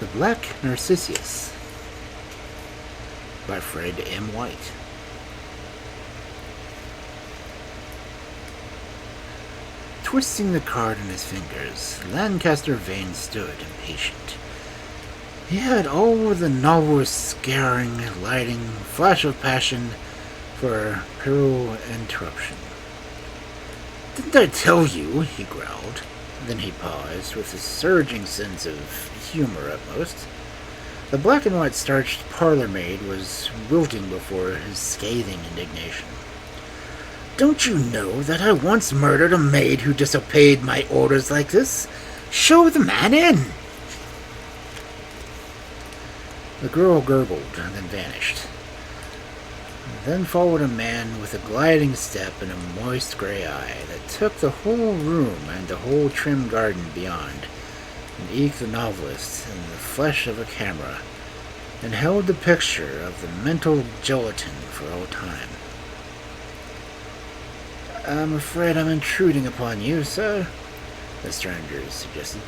The Black Narcissus by Fred M. White. Twisting the card in his fingers, Lancaster Vane stood impatient. He had all the novel's scaring, lighting, flash of passion for peril interruption. "Didn't I tell you?" he growled. Then he paused, with a surging sense of humor at most. The black-and-white starched parlor-maid was wilting before his scathing indignation. "Don't you know that I once murdered a maid who disobeyed my orders like this? Show the man in!" The girl gurgled and then vanished. Then followed a man with a gliding step and a moist gray eye that took the whole room and the whole trim garden beyond, and eked the novelist in the flesh of a camera, and held the picture of the mental gelatin for all time. "I'm afraid I'm intruding upon you, sir," the stranger suggested.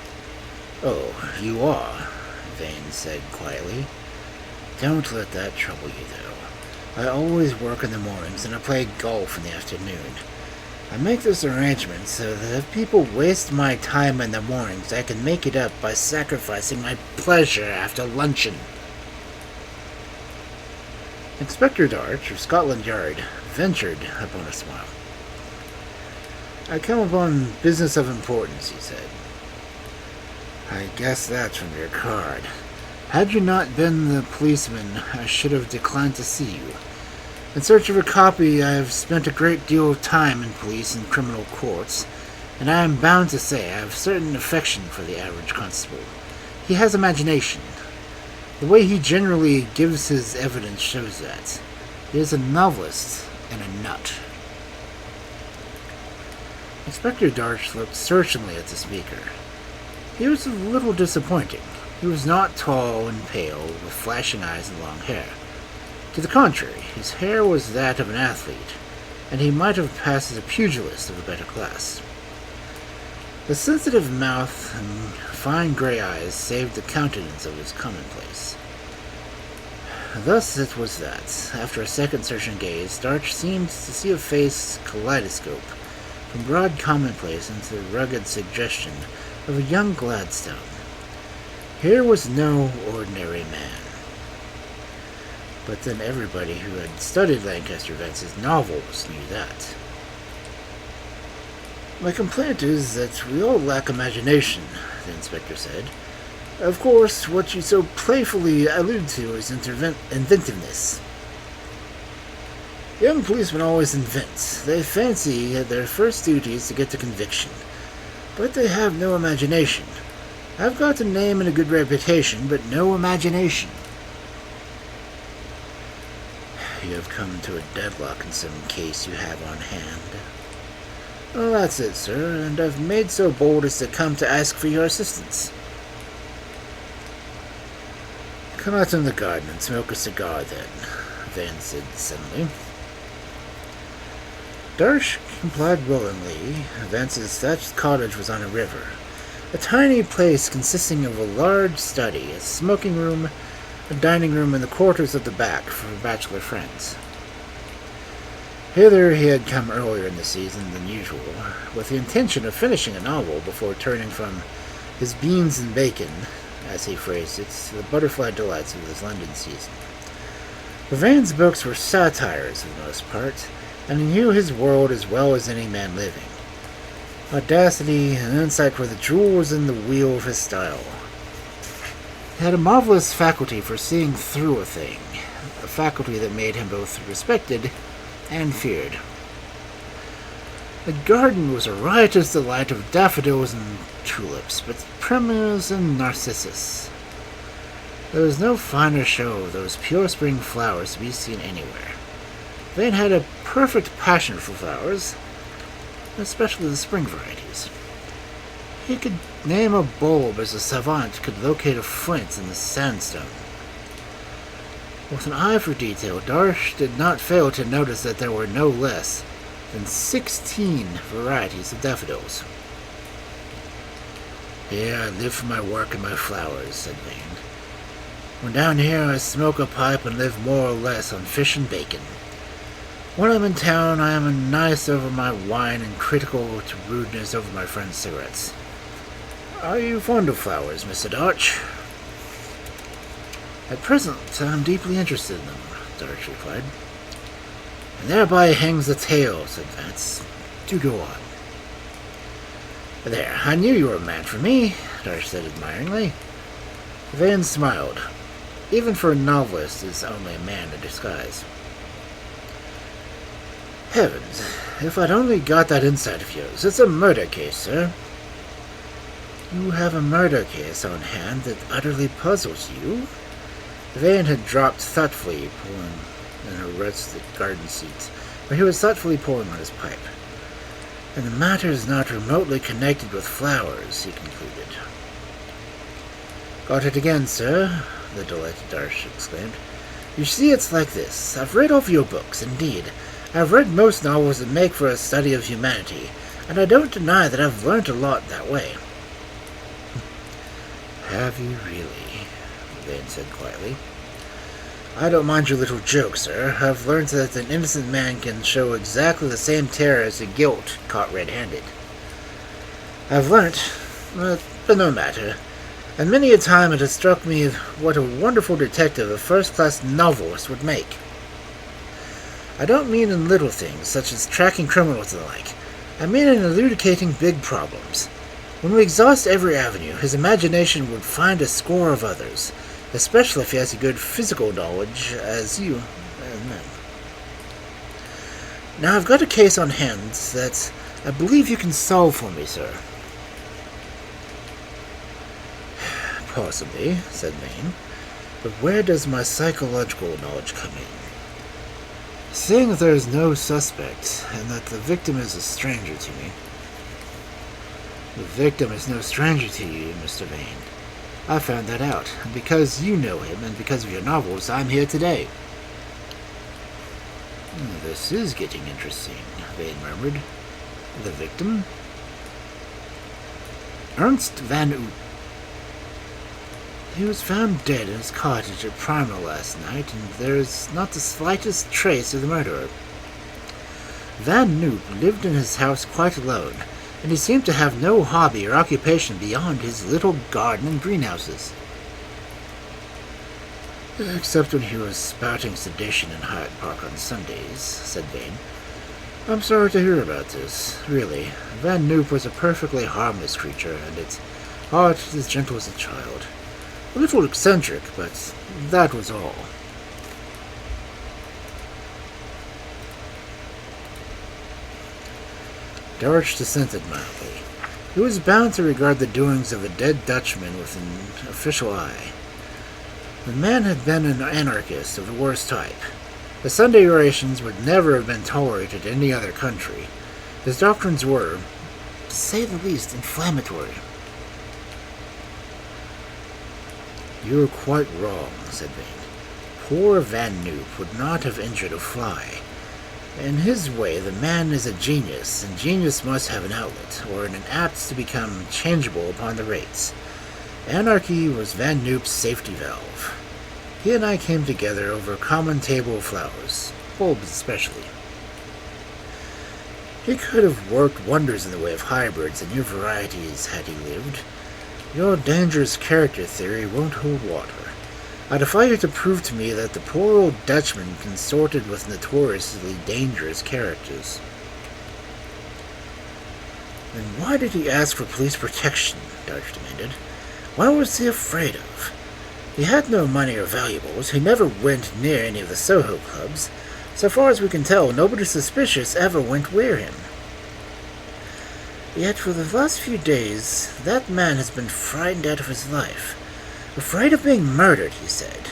"Oh, you are," Vane said quietly. "Don't let that trouble you, though. I always work in the mornings and I play golf in the afternoon. I make this arrangement so that if people waste my time in the mornings, I can make it up by sacrificing my pleasure after luncheon." Inspector Darch of Scotland Yard ventured upon a smile. "I come upon business of importance," he said. "I guess that's from your card. Had you not been the policeman, I should have declined to see you. In search of a copy, I have spent a great deal of time in police and criminal courts, and I am bound to say I have a certain affection for the average constable. He has imagination. The way he generally gives his evidence shows that. He is a novelist and a nut." Inspector Darch looked searchingly at the speaker. He was a little disappointing. He was not tall and pale, with flashing eyes and long hair. To the contrary, his hair was that of an athlete, and he might have passed as a pugilist of a better class. The sensitive mouth and fine gray eyes saved the countenance of his commonplace. Thus it was that, after a second searching gaze, Darch seemed to see a face kaleidoscope, from broad commonplace into the rugged suggestion of a young Gladstone. Here was no ordinary man. But then everybody who had studied Lancaster Vance's novels knew that. "My complaint is that we all lack imagination," the inspector said. "Of course, what you so playfully allude to is inventiveness. Young policemen always invent. They fancy their first duty is to get to conviction. But they have no imagination. I've got a name and a good reputation, but no imagination." "You have come to a deadlock in some case you have on hand." "Well, that's it, sir, and I've made so bold as to come to ask for your assistance." "Come out in the garden and smoke a cigar, then," Vane said suddenly. Darch complied willingly. Vance's thatched cottage was on a river, a tiny place consisting of a large study, a smoking room, a dining room, and the quarters at the back for bachelor friends. Hither he had come earlier in the season than usual, with the intention of finishing a novel before turning from his beans and bacon, as he phrased it, to the butterfly delights of his London season. The Vane's books were satires for the most part, and he knew his world as well as any man living. Audacity and insight were the jewels in the wheel of his style. He had a marvelous faculty for seeing through a thing, a faculty that made him both respected and feared. The garden was a riotous delight of daffodils and tulips, but primrose and narcissus. There was no finer show of those pure spring flowers to be seen anywhere. Vane had a perfect passion for flowers, especially the spring varieties. He could name a bulb as a savant could locate a flint in the sandstone. With an eye for detail, Darch did not fail to notice that there were no less than 16 varieties of daffodils. Here I live for my work and my flowers, said Vane. When down here I smoke a pipe and live more or less on fish and bacon. When I'm in town I am nice over my wine and critical to rudeness over my friends' cigarettes. Are you fond of flowers, Mr. Darch? At present I am deeply interested in them, Darch replied. And thereby hangs the tale, said Vance. Do go on. There, I knew you were a man for me, Darch said admiringly. Vane smiled. Even for a novelist is only a man in disguise. Heavens, if I'd only got that insight of yours. It's a murder case, sir. You have a murder case on hand that utterly puzzles you? Vane had dropped thoughtfully, pulling in a rusted garden seat, where he was thoughtfully pulling on his pipe. And the matter is not remotely connected with flowers, he concluded. Got it again, sir, the delighted Darsh exclaimed. You see, it's like this. I've read all your books, indeed. I've read most novels that make for a study of humanity, and I don't deny that I've learned a lot that way. Have you really? Vane said quietly. I don't mind your little joke, sir. I've learned that an innocent man can show exactly the same terror as a guilt caught red-handed. I've learnt, but no matter. And many a time it has struck me what a wonderful detective a first-class novelist would make. I don't mean in little things, such as tracking criminals and the like. I mean in elucidating big problems. When we exhaust every avenue, his imagination would find a score of others, especially if he has a good physical knowledge, as you men. Now I've got a case on hand that I believe you can solve for me, sir. Possibly, said Vane, but where does my psychological knowledge come in? Seeing that there is no suspect, and that the victim is a stranger to me. The victim is no stranger to you, Mr. Vane. I found that out, and because you know him, and because of your novels, I'm here today. This is getting interesting, Vane murmured. The victim? Ernst Van Oot. He was found dead in his cottage at Primal last night, and there is not the slightest trace of the murderer. Van Noop lived in his house quite alone, and he seemed to have no hobby or occupation beyond his little garden and greenhouses. Except when he was spouting sedition in Hyde Park on Sundays, said Vane. I'm sorry to hear about this, really. Van Noop was a perfectly harmless creature, and its heart as gentle as a child. A little eccentric, but that was all. Darch dissented mildly. He was bound to regard the doings of a dead Dutchman with an official eye. The man had been an anarchist of the worst type. The Sunday orations would never have been tolerated in any other country. His doctrines were, to say the least, inflammatory. You're quite wrong, said Vane. Poor Van Noop would not have injured a fly. In his way, the man is a genius, and genius must have an outlet, or an apt to become changeable upon the rates. Anarchy was Van Noop's safety valve. He and I came together over a common table of flowers, bulbs especially. He could have worked wonders in the way of hybrids and new varieties had he lived. Your dangerous character theory won't hold water. I defy you to prove to me that the poor old Dutchman consorted with notoriously dangerous characters. Then why did he ask for police protection? Darch demanded. What was he afraid of? He had no money or valuables. He never went near any of the Soho clubs. So far as we can tell, nobody suspicious ever went near him. Yet for the last few days, that man has been frightened out of his life. Afraid of being murdered, he said.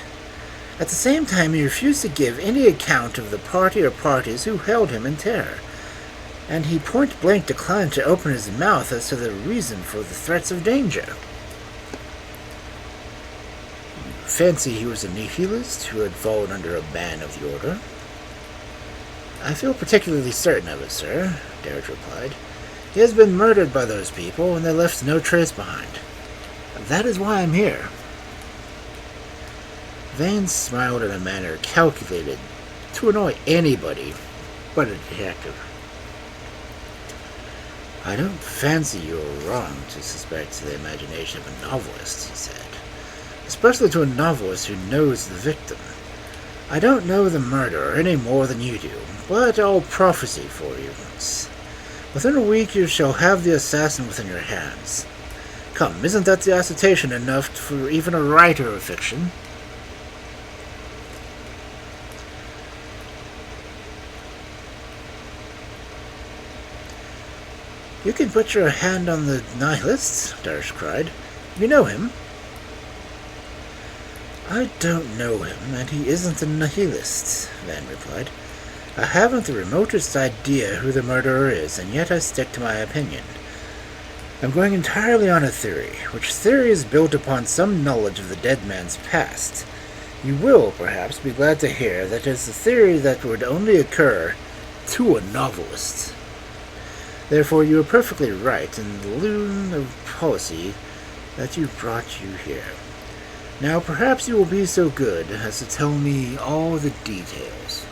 At the same time, he refused to give any account of the party or parties who held him in terror. And he point-blank declined to open his mouth as to the reason for the threats of danger. Fancy he was a nihilist who had fallen under a ban of the order. I feel particularly certain of it, sir, Darch replied. He has been murdered by those people, and they left no trace behind. That is why I'm here." Vane smiled in a manner calculated to annoy anybody but a detective. "I don't fancy you are wrong to suspect the imagination of a novelist," he said. "Especially to a novelist who knows the victim. I don't know the murderer any more than you do, but I'll prophesy for you once. Within a week you shall have the assassin within your hands. Come, isn't that the assertion enough for even a writer of fiction?" "You can put your hand on the nihilist," Darsh cried. "You know him." "I don't know him, and he isn't a nihilist," Van replied. "I haven't the remotest idea who the murderer is, and yet I stick to my opinion. I'm going entirely on a theory, which theory is built upon some knowledge of the dead man's past. You will, perhaps, be glad to hear that it is a theory that would only occur to a novelist. Therefore, you are perfectly right in the loon of policy that you brought you here. Now, perhaps you will be so good as to tell me all the details."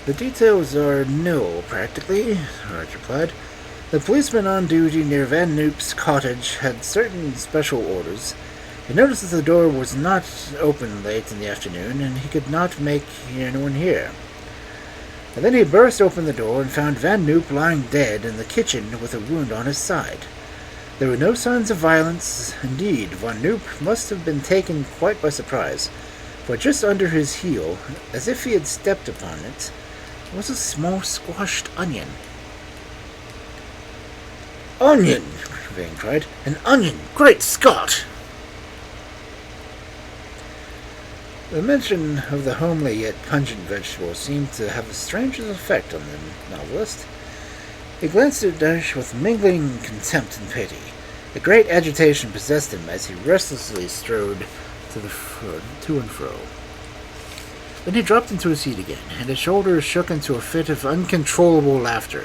"The details are nil, practically," Hart replied. "The policeman on duty near Van Noop's cottage had certain special orders. He noticed that the door was not open late in the afternoon, and he could not make anyone hear. And then he burst open the door and found Van Noop lying dead in the kitchen with a wound on his side. There were no signs of violence. Indeed, Van Noop must have been taken quite by surprise, for just under his heel, as if he had stepped upon it, was a small squashed onion." "Onion!" Vane cried. "An onion! Great Scott!" The mention of the homely yet pungent vegetable seemed to have the strangest effect on the novelist. He glanced at Darsh with mingling contempt and pity. A great agitation possessed him as he restlessly strode to and fro. Then he dropped into a seat again, and his shoulders shook into a fit of uncontrollable laughter.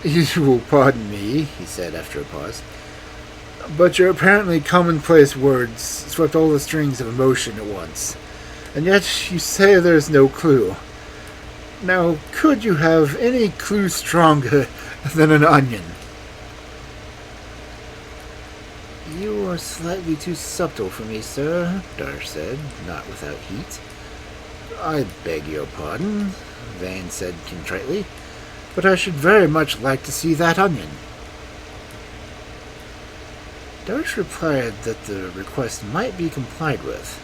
"You will pardon me," he said after a pause, "but your apparently commonplace words swept all the strings of emotion at once. And yet you say there's no clue. Now, could you have any clue stronger than an onion?" "You are slightly too subtle for me, sir," Darsh said, not without heat. "I beg your pardon," Vane said contritely, "but I should very much like to see that onion." Darsh replied that the request might be complied with.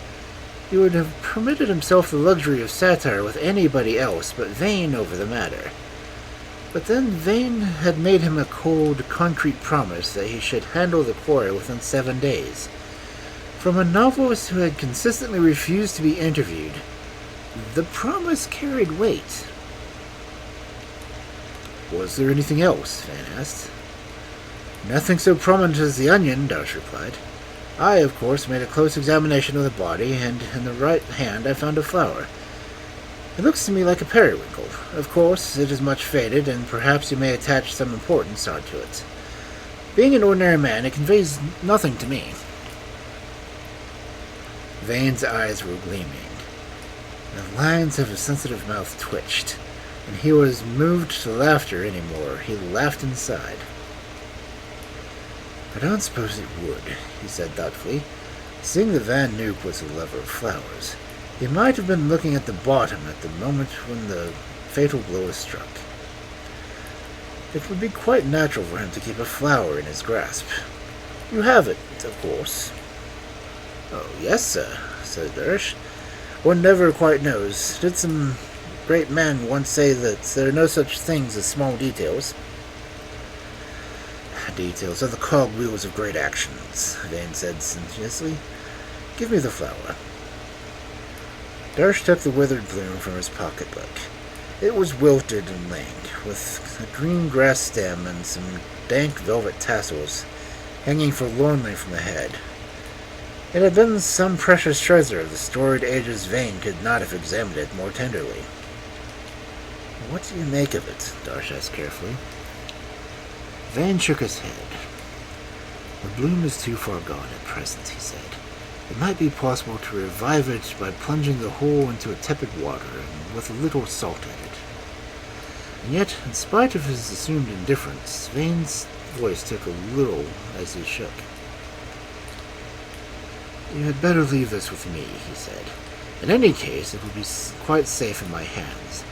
He would have permitted himself the luxury of satire with anybody else but Vane over the matter. But then Vane had made him a cold, concrete promise that he should handle the quarry within 7 days. From a novelist who had consistently refused to be interviewed, the promise carried weight. "Was there anything else?" Vane asked. "Nothing so prominent as the onion," Darsh replied. "I, of course, made a close examination of the body, and in the right hand I found a flower. It looks to me like a periwinkle. Of course, it is much faded, and perhaps you may attach some importance to it. Being an ordinary man, it conveys nothing to me." Vane's eyes were gleaming. The lines of his sensitive mouth twitched, and he was moved to laughter any more. He laughed inside. "I don't suppose it would," he said thoughtfully. Seeing that Van Noop was a lover of flowers, he might have been looking at the bottom at the moment when the fatal blow was struck. It would be quite natural for him to keep a flower in his grasp. "You have it, of course." "Oh, yes, sir," said Darsh. "One never quite knows. Did some great man once say that there are no such things as small details?" "Details are the cogwheels of great actions," Vane said sententiously. "Give me the flower." Darsh took the withered bloom from his pocketbook. It was wilted and lank, with a green grass stem and some dank velvet tassels hanging forlornly from the head. It had been some precious treasure the storied ages Vane could not have examined it more tenderly. "What do you make of it?" Darsh asked carefully. Vane shook his head. "The bloom is too far gone at present," he said. "It might be possible to revive it by plunging the whole into a tepid water and with a little salt in it." And yet, in spite of his assumed indifference, Vane's voice took a little as he shook. "You had better leave this with me," he said. "In any case, it will be quite safe in my hands.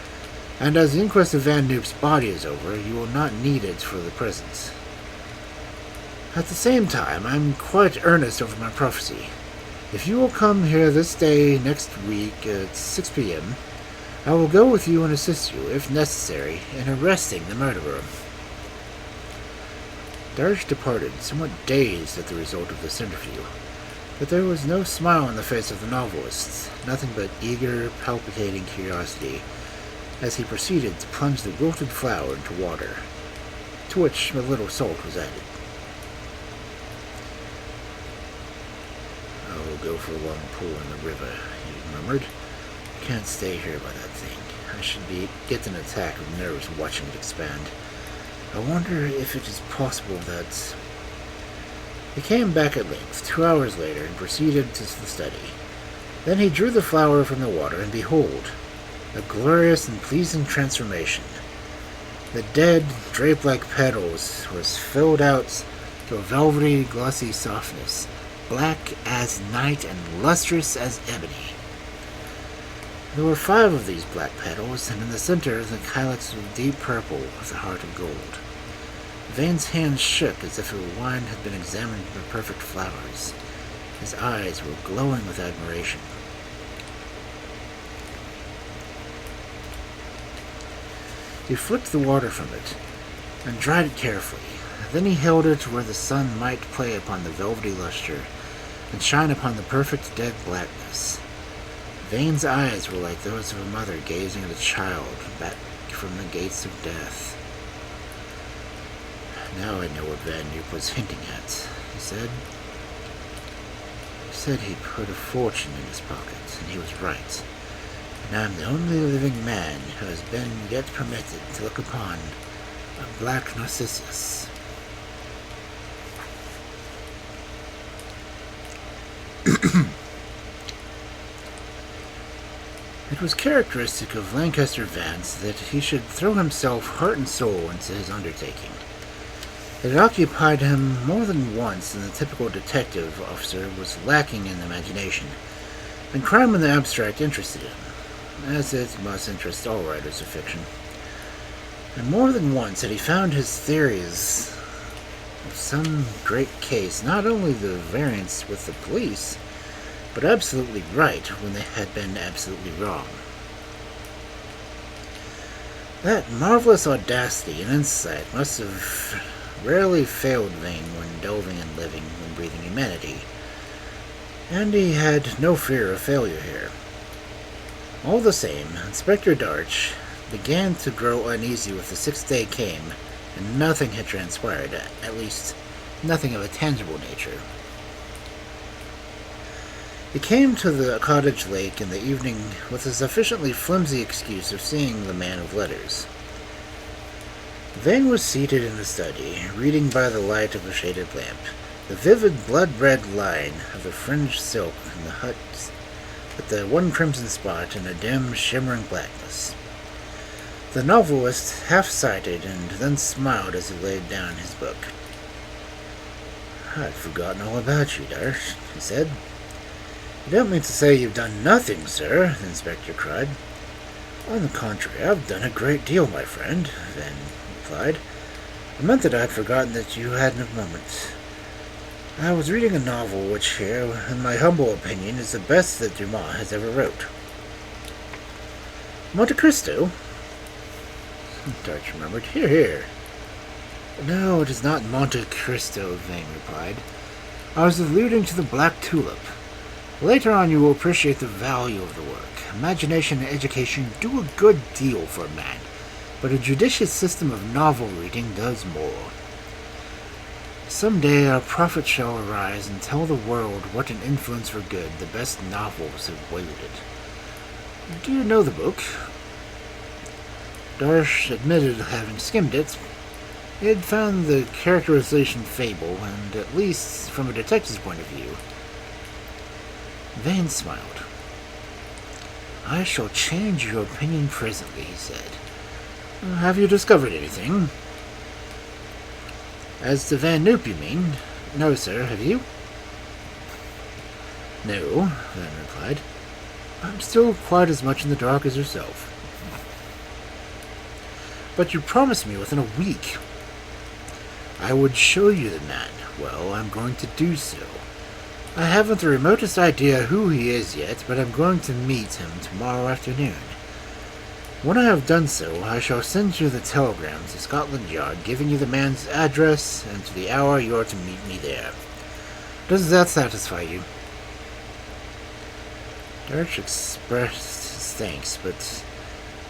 And as the inquest of Van Noop's body is over, you will not need it for the present. At the same time, I am quite earnest over my prophecy. If you will come here this day next week at 6 p.m., I will go with you and assist you, if necessary, in arresting the murderer." Darsh departed, somewhat dazed at the result of this interview. But there was no smile on the face of the novelist, nothing but eager, palpitating curiosity, as he proceeded to plunge the wilted flower into water, to which a little salt was added. "I will go for a long pull in the river," he murmured. "I can't stay here by that thing. I should get an attack of nerves watching it expand. I wonder if it is possible that..." He came back at length, 2 hours later, and proceeded to the study. Then he drew the flower from the water, and behold, a glorious and pleasing transformation. The dead, drape-like petals was filled out to a velvety, glossy softness, black as night and lustrous as ebony. There were 5 of these black petals, and in the center the calyx was deep purple with a heart of gold. Vane's hands shook as if a wine had been examined by perfect flowers. His eyes were glowing with admiration. He flicked the water from it and dried it carefully. Then he held it where the sun might play upon the velvety luster and shine upon the perfect dead blackness. Vane's eyes were like those of a mother gazing at a child back from the gates of death. "Now I know what Van Noop was hinting at," he said. "He said he'd put a fortune in his pocket, and he was right. And I'm the only living man who has been yet permitted to look upon a black Narcissus." It was characteristic of Lancaster Vance that he should throw himself heart and soul into his undertaking. It had occupied him more than once, and the typical detective officer was lacking in imagination, and crime in the abstract interested him, as it must interest all writers of fiction. And more than once had he found his theories of some great case not only the variance with the police, but absolutely right when they had been absolutely wrong. That marvelous audacity and insight must have rarely failed Vane when delving and living and breathing humanity, and he had no fear of failure here. All the same, Inspector Darch began to grow uneasy with the 6th day came, and nothing had transpired, at least nothing of a tangible nature. He came to the cottage lake in the evening with a sufficiently flimsy excuse of seeing the man of letters. Vane was seated in the study, reading by the light of a shaded lamp, the vivid blood-red line of the fringed silk in the hut, with the one crimson spot in a dim, shimmering blackness. The novelist half-sighted and then smiled as he laid down his book. "I'd forgotten all about you, Darsh," he said. "You don't mean to say you've done nothing, sir?" the inspector cried. "On the contrary, I've done a great deal, my friend," Van replied. "I meant that I'd forgotten that you hadn't a moment. I was reading a novel which here, in my humble opinion, is the best that Dumas has ever wrote." "Monte Cristo?" Darch remembered. "Hear, hear." "No, it is not Monte Cristo," Vane replied. "I was alluding to the Black Tulip. Later on you will appreciate the value of the work. Imagination and education do a good deal for a man, but a judicious system of novel reading does more. Someday our prophet shall arise and tell the world what an influence for good the best novels have wielded. Do you know the book? Darsh admitted having skimmed it. He had found the characterization fable, and at least from a detective's point of view. Vane smiled. I shall change your opinion presently, he said. Have you discovered anything? As to Van Noop, you mean? No, sir. Have you? No, Van replied. I'm still quite as much in the dark as yourself. But you promised me within a week. I would show you the man. Well, I'm going to do so. I haven't the remotest idea who he is yet, but I'm going to meet him tomorrow afternoon. When I have done so, I shall send you the telegram to Scotland Yard giving you the man's address and to the hour you are to meet me there. Does that satisfy you? Darch expressed his thanks, but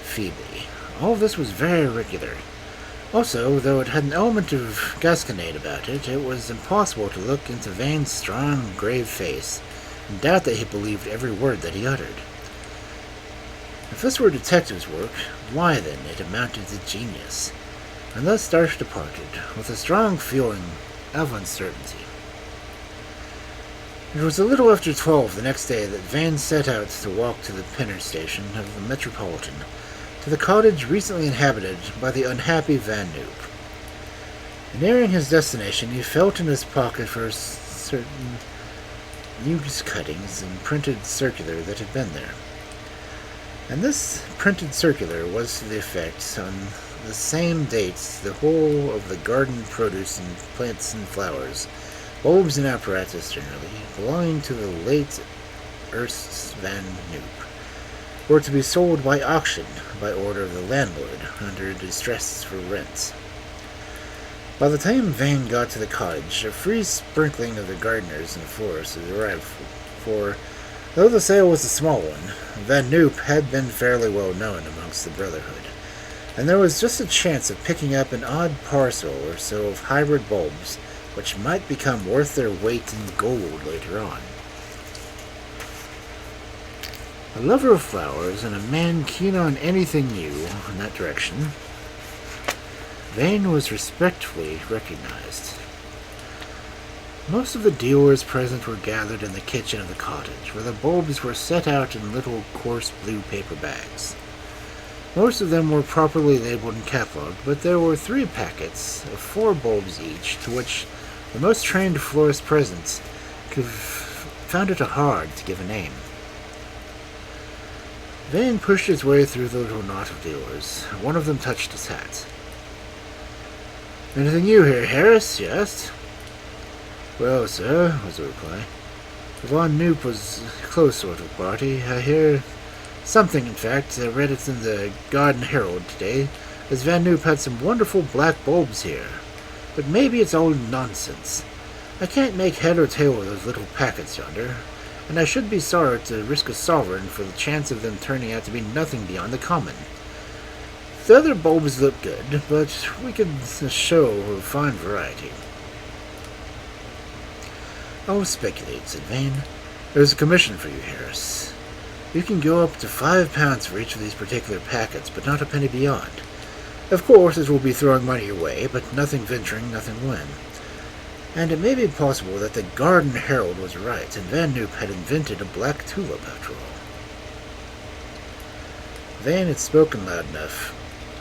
feebly. All this was very irregular. Also, though it had an element of gasconade about it, it was impossible to look into Vane's strong, grave face and doubt that he believed every word that he uttered. If this were detective's work, why then it amounted to genius, and thus Darsh departed, with a strong feeling of uncertainty. It was a little after 12 the next day that Vane set out to walk to the Pinner station of the Metropolitan, to the cottage recently inhabited by the unhappy Van Noop. Nearing his destination, he felt in his pocket for certain news cuttings and printed circular that had been there. And this printed circular was to the effect, on the same dates, the whole of the garden produce and plants and flowers, bulbs and apparatus generally, belonging to the late Ernst Van Noop, were to be sold by auction by order of the landlord under distress for rent. By the time Vane got to the cottage, a free sprinkling of the gardeners and florists had arrived, for though the sale was a small one, Van Noop had been fairly well known amongst the Brotherhood, and there was just a chance of picking up an odd parcel or so of hybrid bulbs which might become worth their weight in gold later on. A lover of flowers and a man keen on anything new in that direction, Vane was respectfully recognized. Most of the dealers present were gathered in the kitchen of the cottage, where the bulbs were set out in little coarse blue paper bags. Most of them were properly labeled and catalogued, but there were 3 packets of 4 bulbs each, to which the most trained florist present found it hard to give a name. Vane pushed his way through the little knot of dealers. One of them touched his hat. "Anything new here, Harris?" he asked. "Well, sir," was the reply, "Von Noop was a close sort of party. I hear something, in fact. I read it in the Garden Herald today, as Van Noop had some wonderful black bulbs here. But maybe it's all nonsense. I can't make head or tail of those little packets yonder, and I should be sorry to risk a sovereign for the chance of them turning out to be nothing beyond the common. The other bulbs look good, but we could show a fine variety." "I'll speculate," said Vane. "There's a commission for you, Harris. You can go up to £5 for each of these particular packets, but not a penny beyond. Of course, it will be throwing money your way, but nothing venturing, nothing win. And it may be possible that the Garden Herald was right, and Van Noop had invented a black tulip after all." Vane had spoken loud enough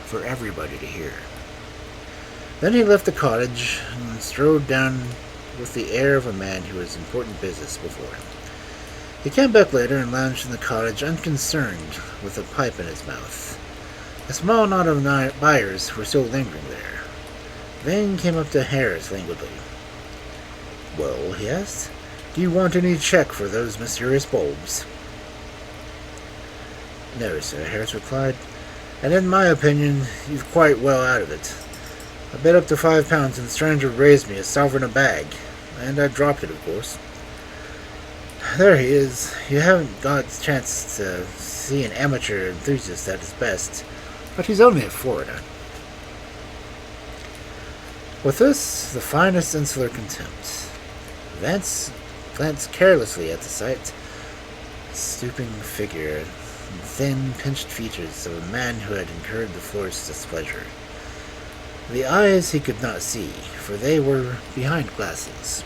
for everybody to hear. Then he left the cottage and strode down with the air of a man who has important business before him. He came back later and lounged in the cottage unconcerned, with a pipe in his mouth. A small knot of buyers were still lingering there. Vane came up to Harris languidly. "Well," he asked, "do you want any check for those mysterious bulbs?" "No, sir," Harris replied, "and in my opinion, you've quite well out of it. I bet up to £5 and the stranger raised me a sovereign a bag, and I dropped it, of course. There he is. You haven't got a chance to see an amateur enthusiast at his best, but he's only a foreigner." With this, the finest insular contempt, Vance glanced carelessly at the sight, stooping figure, and thin, pinched features of a man who had incurred the florist's displeasure. The eyes he could not see, for they were behind glasses.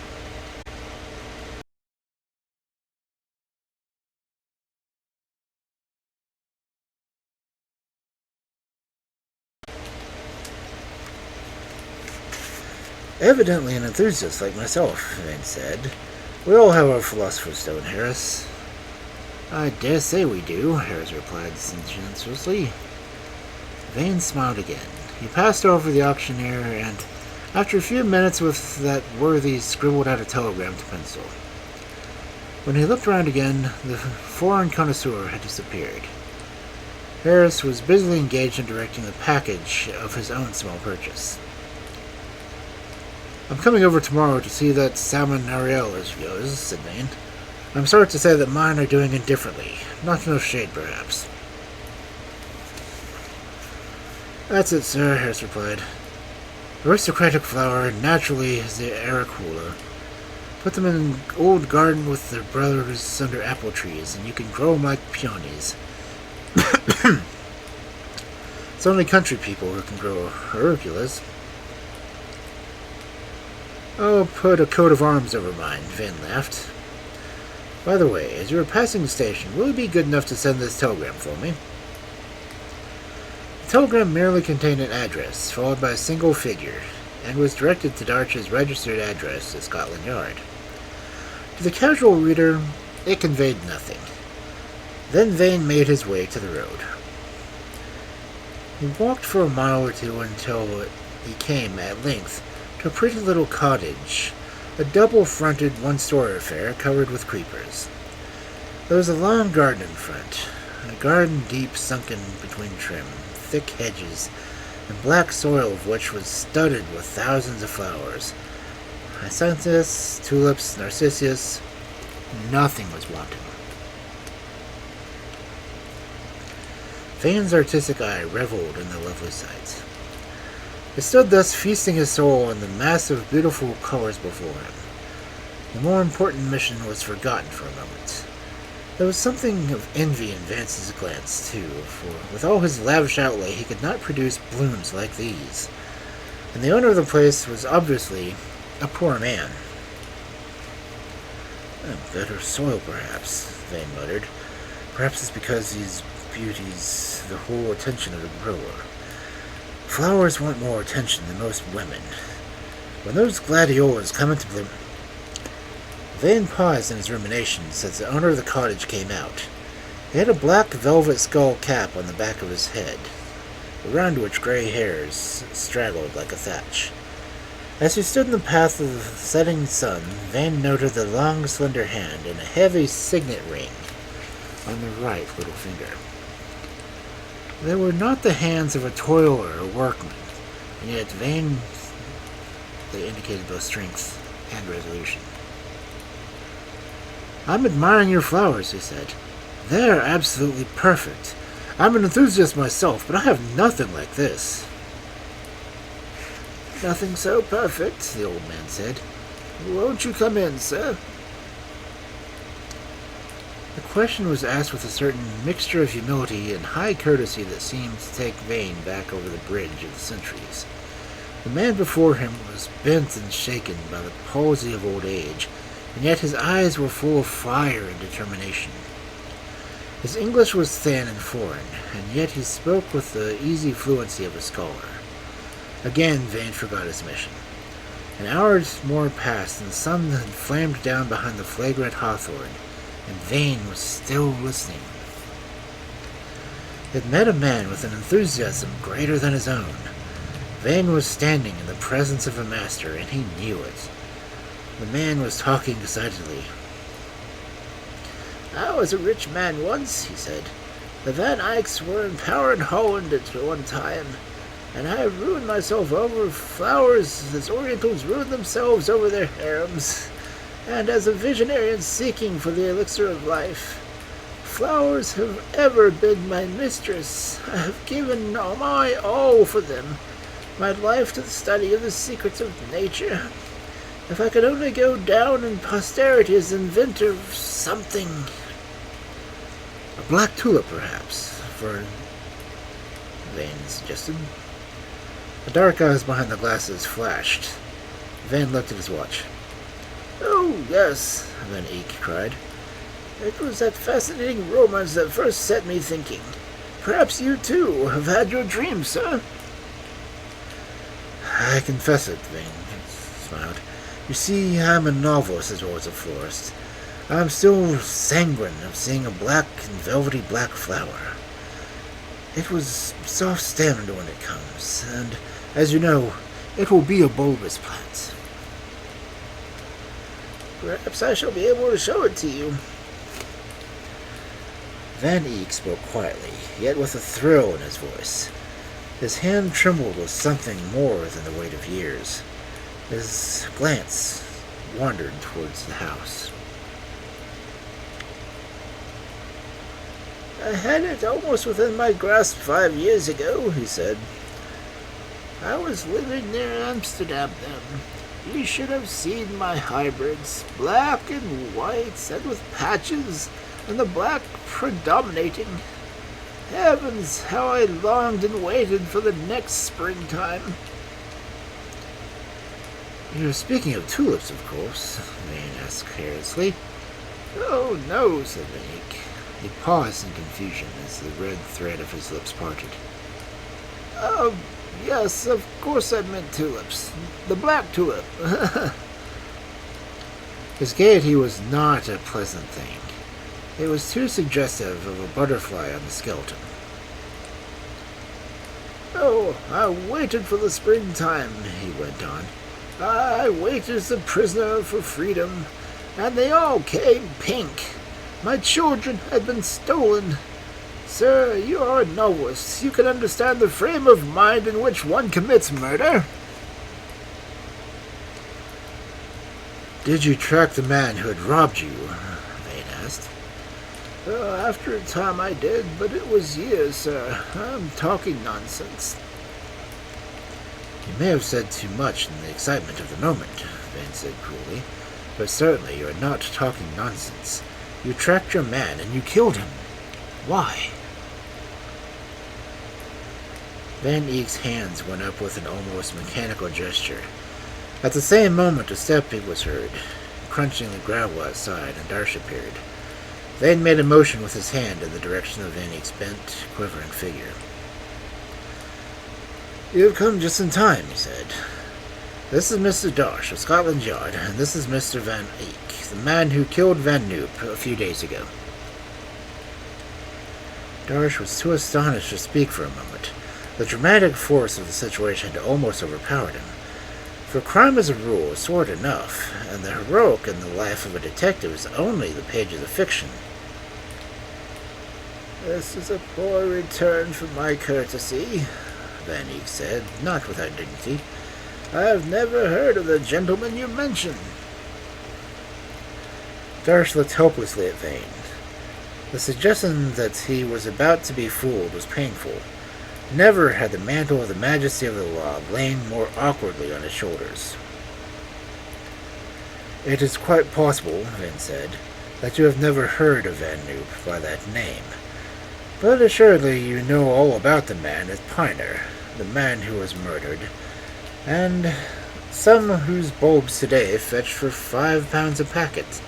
Evidently an enthusiast like myself, Vane said. We all have our philosopher's stone, Harris. I dare say we do, Harris replied sententiously. Vane smiled again. He passed over the auctioneer and, after a few minutes with that worthy, scribbled out a telegram to pencil. When he looked round again, the foreign connoisseur had disappeared. Harris was busily engaged in directing the package of his own small purchase. I'm coming over tomorrow to see that salmon Ariel is yours, said Vane. I'm sorry to say that mine are doing indifferently. Not enough shade, perhaps. That's it, sir, Harris replied. Aristocratic flower naturally is the aracula. Put them in an old garden with their brothers under apple trees, and you can grow them like peonies. It's only country people who can grow auriculas. I'll put a coat of arms over mine, Vane laughed. By the way, as you are passing the station, will you be good enough to send this telegram for me? The telegram merely contained an address, followed by a single figure, and was directed to Darch's registered address at Scotland Yard. To the casual reader, it conveyed nothing. Then Vane made his way to the road. He walked for a mile or two until he came, at length, to a pretty little cottage, a double-fronted, one-story affair covered with creepers. There was a long garden in front, a garden deep sunken between trim, thick hedges, and black soil of which was studded with thousands of flowers. Hyacinthus, tulips, narcissus, nothing was wanting. Vane's artistic eye reveled in the lovely sights. He stood thus feasting his soul on the mass of beautiful colors before him. The more important mission was forgotten for a moment. There was something of envy in Vance's glance, too, for with all his lavish outlay he could not produce blooms like these. And the owner of the place was obviously a poor man. Better soil, perhaps, Vane muttered. Perhaps it's because these beauties the whole attention of the grower. Flowers want more attention than most women. When those gladiolas come into bloom... Vane paused in his ruminations as the owner of the cottage came out. He had a black velvet skull cap on the back of his head, around which gray hairs straggled like a thatch. As he stood in the path of the setting sun, Vane noted the long, slender hand and a heavy signet ring on the right little finger. They were not the hands of a toiler or workman, and yet they indicated both strength and resolution. I'm admiring your flowers, he said. They're absolutely perfect. I'm an enthusiast myself, but I have nothing like this. Nothing so perfect, the old man said. Won't you come in, sir? The question was asked with a certain mixture of humility and high courtesy that seemed to take Vane back over the bridge of the centuries. The man before him was bent and shaken by the palsy of old age, and yet his eyes were full of fire and determination. His English was thin and foreign, and yet he spoke with the easy fluency of a scholar. Again Vane forgot his mission. An hour more passed, and the sun had flamed down behind the flagrant hawthorn, and Vane was still listening. He had met a man with an enthusiasm greater than his own. Vane was standing in the presence of a master, and he knew it. The man was talking excitedly. I was a rich man once, he said. The Van Eycks were in power in Holland at one time, and I have ruined myself over flowers as Orientals ruin themselves over their harems. And as a visionary and seeking for the elixir of life, flowers have ever been my mistress. I have given all my all for them, my life to the study of the secrets of nature. If I could only go down in posterity as inventor of something. A black tulip, perhaps, Vane suggested. The dark eyes behind the glasses flashed. Vane looked at his watch. "Oh, yes," Van Eyck cried. "It was that fascinating romance that first set me thinking. Perhaps you, too, have had your dreams, sir." "I confess it," Vane smiled. "You see, I'm a novelist as well as a florist. I'm still sanguine of seeing a black and velvety black flower. It was soft-stemmed when it comes, and, as you know, it will be a bulbous plant." "Perhaps I shall be able to show it to you." Van Eyck spoke quietly, yet with a thrill in his voice. His hand trembled with something more than the weight of years. His glance wandered towards the house. "I had it almost within my grasp 5 years ago," he said. "I was living near Amsterdam then. You should have seen my hybrids, black and white, and with patches, and the black predominating. Heavens, how I longed and waited for the next springtime." "You're speaking of tulips, of course?" Vane asked carelessly. "Oh, no," said Van Eyck. He paused in confusion as the red thread of his lips parted. Yes, of course I meant tulips. The black tulip." His gaiety was not a pleasant thing. It was too suggestive of a butterfly on the skeleton. "Oh, I waited for the springtime," he went on. "I waited as a prisoner for freedom, and they all came pink. My children had been stolen. Sir, you are a novelist. You can understand the frame of mind in which one commits murder." "Did you track the man who had robbed you?" Vane asked. "After a time I did, but it was years, sir. I'm talking nonsense." "You may have said too much in the excitement of the moment," Vane said coolly, "but certainly you are not talking nonsense. You tracked your man and you killed him. Why?" Van Eyck's hands went up with an almost mechanical gesture. At the same moment a step was heard, crunching the gravel outside, and Darsh appeared. Vane made a motion with his hand in the direction of Van Eyck's bent, quivering figure. "You have come just in time," he said. "This is Mr. Darsh of Scotland Yard, and this is Mr. Van Eyck, the man who killed Van Noop a few days ago." Darsh was too astonished to speak for a moment. The dramatic force of the situation had almost overpowered him. For crime as a rule is sordid enough, and the heroic in the life of a detective is only the pages of fiction. "This is a poor return for my courtesy," Van Eyck said, not without dignity. "I have never heard of the gentleman you mention." Darsh looked helplessly at Vane. The suggestion that he was about to be fooled was painful. Never had the mantle of the majesty of the law lain more awkwardly on his shoulders. "It is quite possible," Vane said, "that you have never heard of Van Noop by that name. But assuredly you know all about the man as Piner, the man who was murdered, and some whose bulbs today fetch for £5 a packet,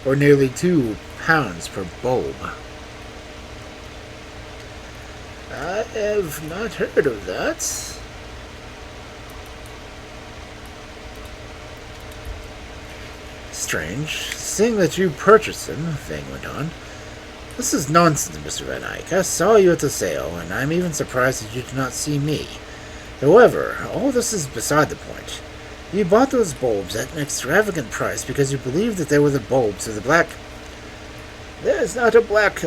or nearly £2 per bulb." "I have not heard of that." "Strange, seeing that you purchased them," Vane went on. "This is nonsense, Mr. Van Eyck. I saw you at the sale, and I'm even surprised that you did not see me. However, all this is beside the point. You bought those bulbs at an extravagant price because you believed that they were the bulbs of the black—" "There is not a black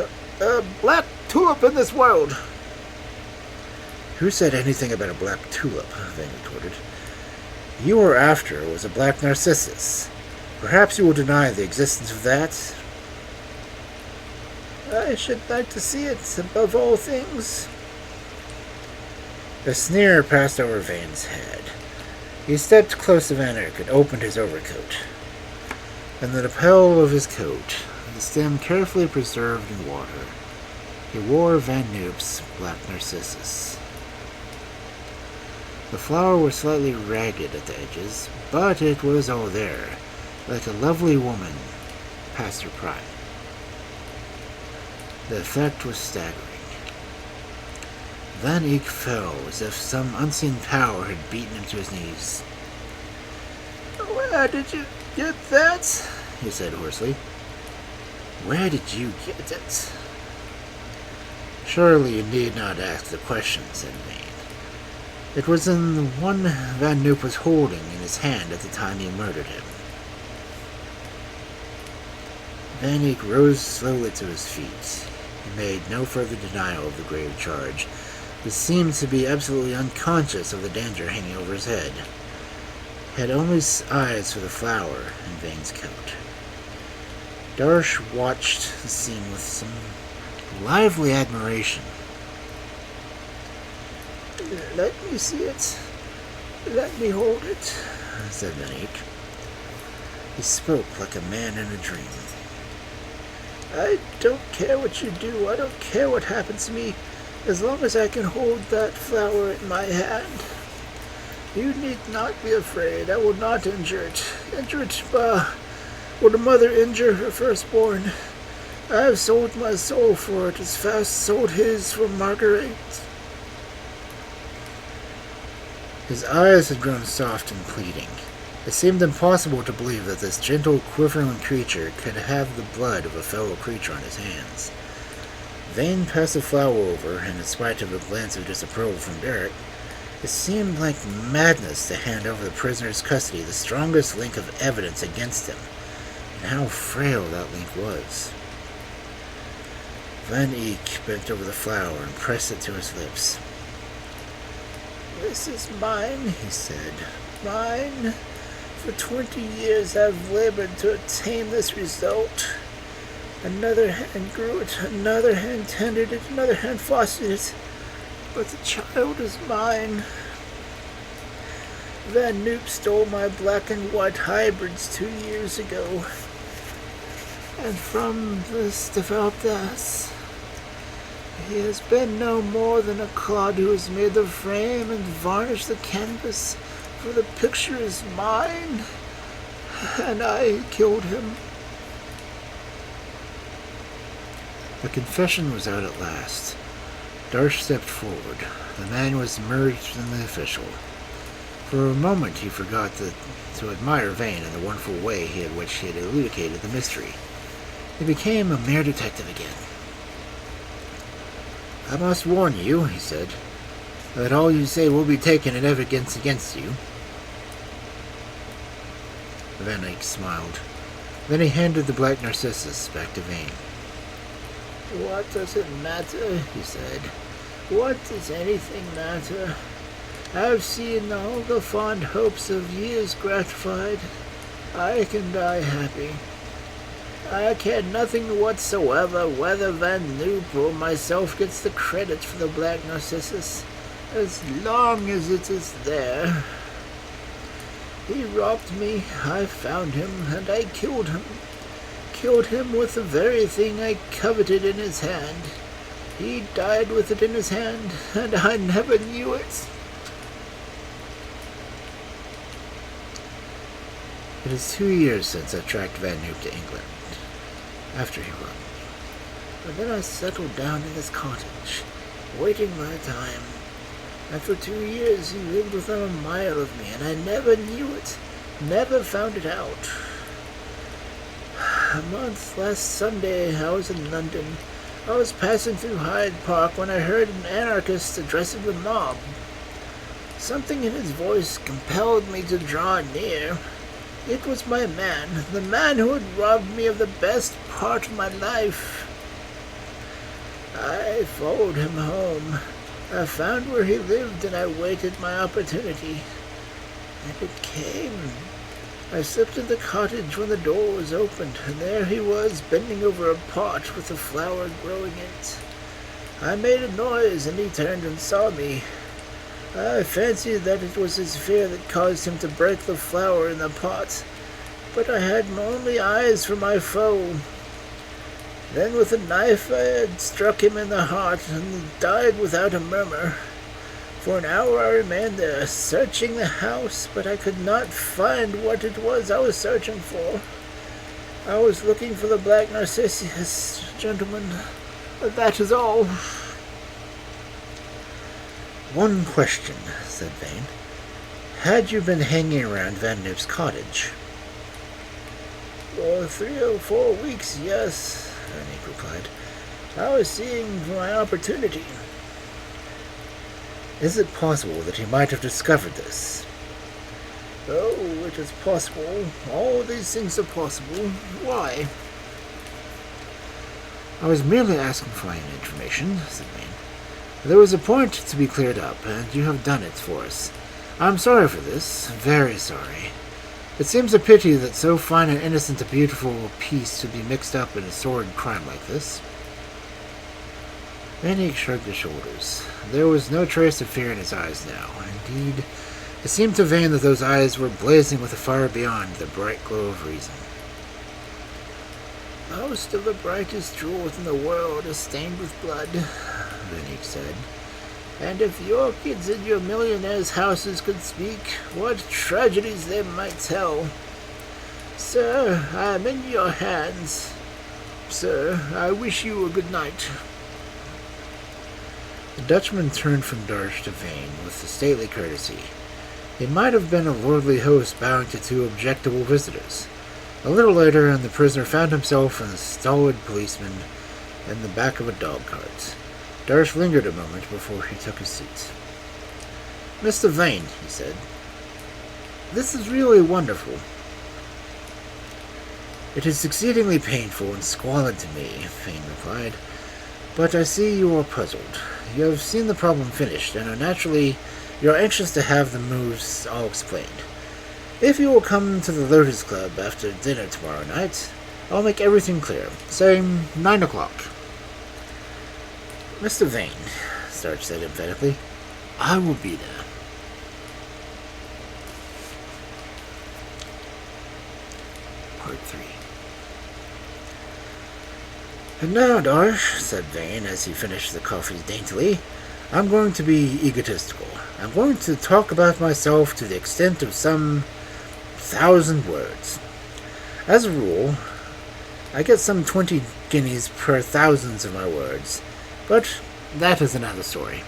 tulip in this world." "Who said anything about a black tulip?" Vane retorted. "You were after was a black Narcissus. Perhaps you will deny the existence of that?" "I should like to see it above all things." A sneer passed over Vane's head. He stepped close to Van Eyck and opened his overcoat. And the lapel of his coat, the stem carefully preserved in water, he wore Van Noop's black Narcissus. The flower was slightly ragged at the edges, but it was all there, like a lovely woman past her prime. The effect was staggering. Van Eyck fell as if some unseen power had beaten him to his knees. "Where did you get that?" he said hoarsely. "Where did you get it?" "Surely you need not ask the question," said Vane. "It was in the one Van Noop was holding in his hand at the time you murdered him." Van Eyck rose slowly to his feet. He made no further denial of the grave charge, but seemed to be absolutely unconscious of the danger hanging over his head. He had only eyes for the flower in Vane's coat. Darsh watched the scene with some lively admiration. "Let me see it. Let me hold it," said Van Eyck. He spoke like a man in a dream. "I don't care what you do. I don't care what happens to me, as long as I can hold that flower in my hand. You need not be afraid. I will not injure it. Injure it, bah! Would a mother injure her firstborn? I have sold my soul for it as Faust sold his for Marguerite." His eyes had grown soft and pleading. It seemed impossible to believe that this gentle, quivering creature could have the blood of a fellow creature on his hands. Vane passed the flower over, and in spite of a glance of disapproval from Derek, it seemed like madness to hand over the prisoner's custody the strongest link of evidence against him, and how frail that link was. Van Eyck bent over the flower and pressed it to his lips. "This is mine," he said. "Mine. For 20 years I've labored to attain this result. Another hand grew it, another hand tended it, another hand fostered it. But the child is mine. Van Noop stole my black and white hybrids 2 years ago. And from this developed this. He has been no more than a clod who has made the frame and varnished the canvas, for the picture is mine, and I killed him." The confession was out at last. Darsh stepped forward. The man was merged in the official. For a moment he forgot to admire Vane in the wonderful way in which he had elucidated the mystery. He became a mere detective again. "I must warn you," he said, "that all you say will be taken in evidence against you." Van Eyck smiled. Then he handed the black Narcissus back to Vane. "What does it matter?" he said. "What does anything matter? I've seen all the fond hopes of years gratified. I can die happy. I care nothing whatsoever whether Van Noop or myself gets the credit for the black Narcissus, as long as it is there. He robbed me, I found him, and I killed him. Killed him with the very thing I coveted in his hand. He died with it in his hand, and I never knew it." "It is 2 years since I tracked Van Noop to England, after he robbed me. But then I settled down in his cottage, waiting my time. And for 2 years he lived within a mile of me, and I never knew it, never found it out. Last Sunday I was in London. I was passing through Hyde Park when I heard an anarchist addressing the mob. Something in his voice compelled me to draw near. It was my man, the man who had robbed me of the best part of my life. I followed him home. I found where he lived, and I waited my opportunity. And it came. I slipped into the cottage when the door was opened, and there he was, bending over a pot with a flower growing in it. I made a noise, and he turned and saw me. I fancied that it was his fear that caused him to break the flower in the pot, but I had only eyes for my foe. Then with a knife I had struck him in the heart, and he died without a murmur. For an hour I remained there, searching the house, but I could not find what it was I was searching for. I was looking for the black Narcissus, gentlemen. That is all. One question, said Vane. Had you been hanging around Van Noop's cottage? For 3 or 4 weeks, yes, Van replied. I was seeing for my opportunity. Is it possible that he might have discovered this? Oh, it is possible. All these things are possible. Why? I was merely asking for any information, said Vane. There was a point to be cleared up, and you have done it for us. I'm sorry for this, very sorry. It seems a pity that so fine and innocent a beautiful piece should be mixed up in a sordid crime like this. Vane shrugged his shoulders. There was no trace of fear in his eyes now. Indeed, it seemed to Vane that those eyes were blazing with a fire beyond the bright glow of reason. Most of the brightest jewels in the world are stained with blood, Vane said. And if your kids in your millionaires' houses could speak, what tragedies they might tell. Sir, I am in your hands. Sir, I wish you a good night. The Dutchman turned from Darsh to Vane with a stately courtesy. He might have been a lordly host bowing to 2 objectable visitors. A little later, and the prisoner found himself and the stolid policeman in the back of a dog-cart. Darsh lingered a moment before he took his seat. Mr. Vane, he said, this is really wonderful. It is exceedingly painful and squalid to me, Vane replied, but I see you are puzzled. You have seen the problem finished, and you're anxious to have the moves all explained. If you will come to the Lotus Club after dinner tomorrow night, I'll make everything clear. Say 9 o'clock. Mr. Vane, Starch said emphatically, I will be there. Part 3. And now, Darsh, said Vane as he finished the coffee daintily, I'm going to be egotistical. I'm going to talk about myself to the extent of some 1,000 words. As a rule, I get some 20 guineas per thousands of my words, but that is another story.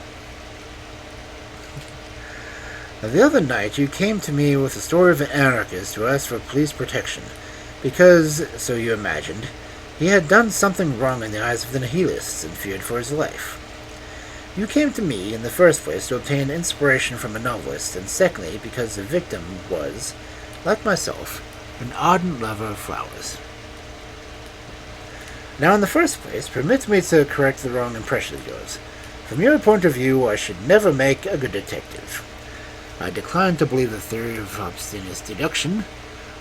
The other night you came to me with the story of an anarchist who asked for police protection, because, so you imagined, he had done something wrong in the eyes of the nihilists and feared for his life. You came to me, in the first place, to obtain inspiration from a novelist, and secondly, because the victim was, like myself, an ardent lover of flowers. Now, in the first place, permit me to correct the wrong impression of yours. From your point of view, I should never make a good detective. I decline to believe the theory of obstinate deduction.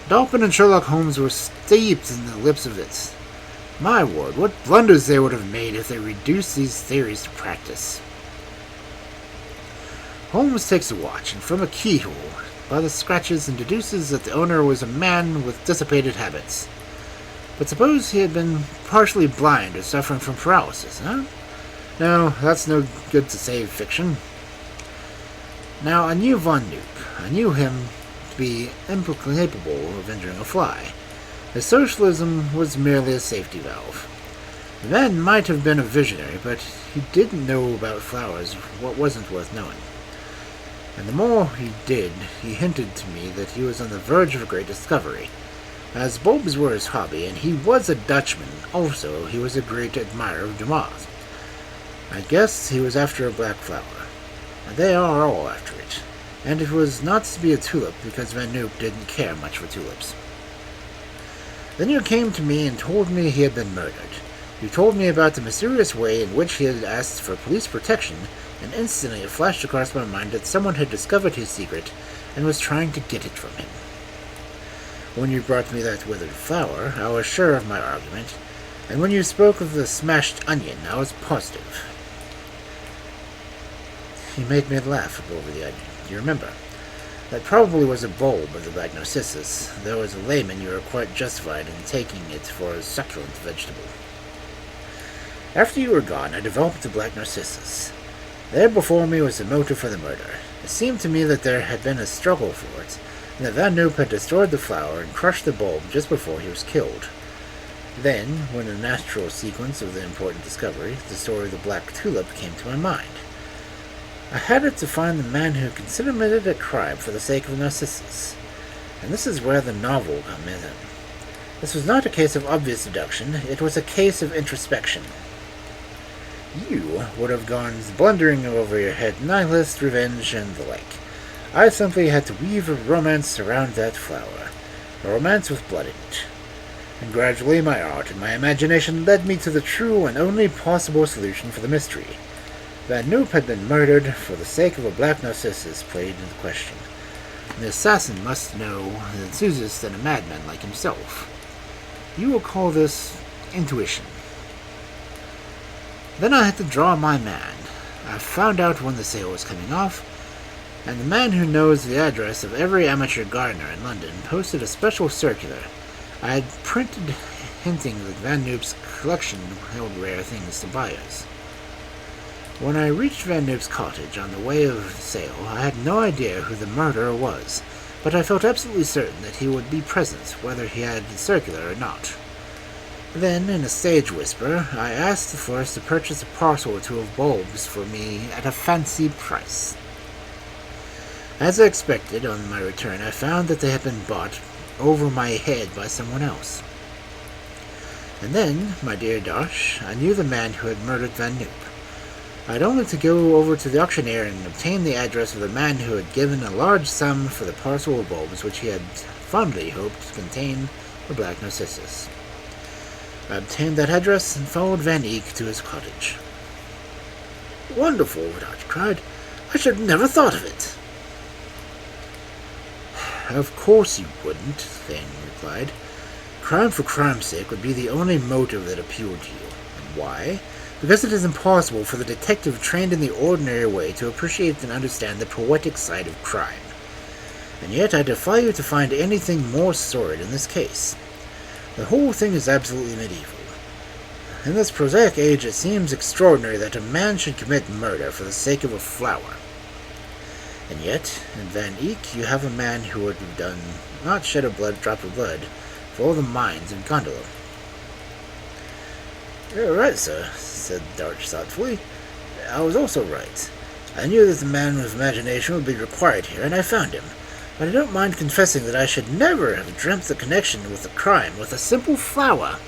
Dupin and Sherlock Holmes were steeped in the lips of it. My word, what blunders they would have made if they reduced these theories to practice. Holmes takes a watch, and from a keyhole, by the scratches, and deduces that the owner was a man with dissipated habits. But suppose he had been partially blind or suffering from paralysis, huh? No, that's no good to save fiction. Now, I knew Von Nuke. I knew him to be incapable of injuring a fly. His socialism was merely a safety valve. The man might have been a visionary, but he didn't know about flowers what wasn't worth knowing. And the more he did, he hinted to me that he was on the verge of a great discovery. As bulbs were his hobby, and he was a Dutchman, also he was a great admirer of Dumas. I guess he was after a black flower. They are all after it. And it was not to be a tulip, because Van Noop didn't care much for tulips. Then you came to me and told me he had been murdered. You told me about the mysterious way in which he had asked for police protection, and instantly it flashed across my mind that someone had discovered his secret and was trying to get it from him. When you brought me that withered flower, I was sure of my argument, and when you spoke of the smashed onion, I was positive. you made me laugh over the idea. Do you remember? That probably was a bulb of the black Narcissus, though as a layman you are quite justified in taking it for a succulent vegetable. After you were gone, I developed the black Narcissus. There before me was the motive for the murder. It seemed to me that there had been a struggle for it, and that Van Noop had destroyed the flower and crushed the bulb just before he was killed. Then, when a natural sequence of the important discovery, the story of the black tulip came to my mind. I had it to find the man who considered it a crime for the sake of Narcissus, and this is where the novel comes in. This was not a case of obvious deduction, it was a case of introspection. You would have gone blundering over your head nihilist, revenge, and the like. I simply had to weave a romance around that flower, a romance with blood in it. And gradually my art and my imagination led me to the true and only possible solution for the mystery. Van Noop had been murdered for the sake of a black Narcissus played into question. The assassin must know an enthusiast and a madman like himself. You will call this intuition. Then I had to draw my man. I found out when the sale was coming off, and the man who knows the address of every amateur gardener in London posted a special circular I had printed hinting that Van Noop's collection held rare things to buyers. When I reached Van Noop's cottage on the way of the sale, I had no idea who the murderer was, but I felt absolutely certain that he would be present, whether he had the circular or not. Then, in a stage whisper, I asked the florist to purchase a parcel or two of bulbs for me at a fancy price. As I expected, on my return, I found that they had been bought over my head by someone else. And then, my dear Dosh, I knew the man who had murdered Van Noop. I had only to go over to the auctioneer and obtain the address of the man who had given a large sum for the parcel of bulbs which he had fondly hoped to contain the black Narcissus. I obtained that address and followed Van Eyck to his cottage. "Wonderful!" Dodge cried. "I should have never thought of it." "Of course you wouldn't," Vane replied. "Crime for crime's sake would be the only motive that appealed to you. And why? Because it is impossible for the detective trained in the ordinary way to appreciate and understand the poetic side of crime. And yet I defy you to find anything more sordid in this case. The whole thing is absolutely medieval. In this prosaic age it seems extraordinary that a man should commit murder for the sake of a flower. And yet, in Van Eyck, you have a man who would have done not shed a drop of blood for all the mines of Gondola." "You're right, sir," said Darch thoughtfully. "I was also right. I knew that the man with imagination would be required here, and I found him. But I don't mind confessing that I should never have dreamt the connection with the crime with a simple flower."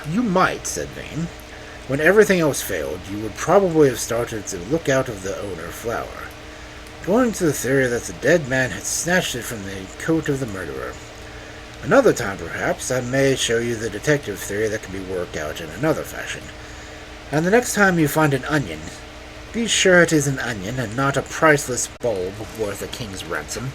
"You might," said Vane. "When everything else failed, you would probably have started to look out of the owner flower, going to the theory that the dead man had snatched it from the coat of the murderer. Another time, perhaps, I may show you the detective theory that can be worked out in another fashion. And the next time you find an onion, be sure it is an onion and not a priceless bulb worth a king's ransom."